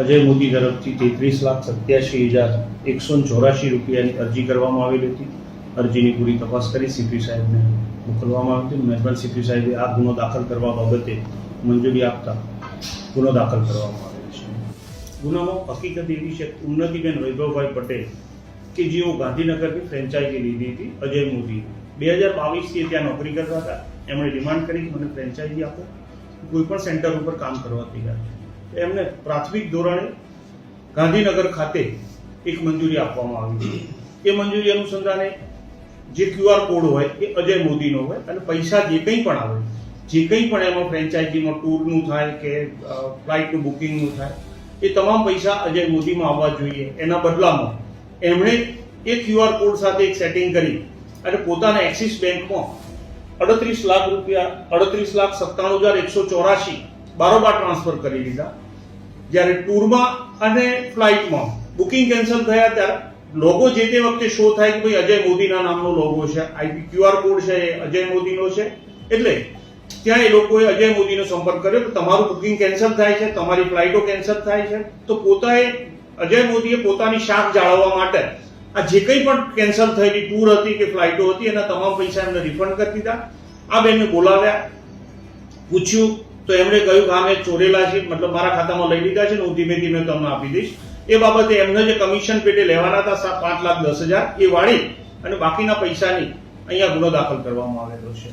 અજય મોદી તરફથી 33,87,184 રૂપિયાની અરજી કરવામાં આવેલી હતી. અરજીની પૂરી તપાસ કરી સીપી સાહેબને મોકલવામાં આવી હતી. મહેરબાન સીપી સાહેબે આ ગુનો દાખલ કરવા બાબતે મંજૂરી આપતા ગુનો દાખલ કરવામાં આવેલો છે. ગુનામાં હકીકત એવી છે ઉન્નતિબેન વૈભવભાઈ પટેલ કે જેઓ ગાંધીનગરની ફ્રેન્ચાઇઝી લીધી હતી અજય મોદી 2022થી ત્યાં નોકરી કરતા હતા. એમણે ડિમાન્ડ કરી મને ફ્રેન્ચાઇઝી આપો, કોઈ પણ સેન્ટર ઉપર કામ કરવા તૈયાર છે. એમને પ્રાથમિક ધોરણે ગાંધીનગર ખાતે એક મંજૂરી આપવામાં આવી છે. એ મંજૂરી અનુસંધાને જે QR કોડ હોય એ અજય મોદીનો હોય અને પૈસા જે કંઈ પણ આવે, જે કંઈ પણ એમાં ફ્રેન્ચાઇઝીમાં ટૂરનું થાય કે ફ્લાઇટનું બુકિંગનું થાય, એ તમામ પૈસા અજય મોદીમાં આવવા જોઈએ. એના બદલામાં એમણે એ QR કોડ સાથે એક સેટિંગ કરી અને પોતાના એક્સિસ બેંકમાં 38 લાખ રૂપિયા 38,97,184 બારોબાર ટ્રાન્સફર કરી દીધા. જ્યારે ટૂરમાં અને ફ્લાઇટમાં બુકિંગ કેન્સલ થયા ત્યારે લોગો જે તે વખતે શો થાય કે ભાઈ અજય મોદીના નામનો લોગો છે, QR કોડ છે એ અજય મોદીનો છે. એટલે ત્યાં એ લોકોએ અજય મોદીનો સંપર્ક કર્યો કે તમારું બુકિંગ કેન્સલ થાય છે, તમારી ફ્લાઇટો કેન્સલ થાય છે. તો અજય મોદીએ પોતાની શાખ જાળવવા માટે આ જે કંઈ પણ કેન્સલ થયેલી ટૂર હતી કે ફ્લાઇટો હતી એના તમામ પૈસા એમને રિફંડ કરી દીધા. આ બેનને બોલાવ્યા, પૂછ્યું તો એમણે કહ્યું કે આ મેં ચોરેલા છે, મતલબ મારા ખાતામાં લઈ લીધા છે ને હું ધીમે ધીમે તમને આપી દઈશ. એ બાબતે એમને જે કમિશન પેટે લેવાના હતા 5,10,000 એ વાળી અને બાકીના પૈસાની અહીંયા ગુનો દાખલ કરવામાં આવેલો છે.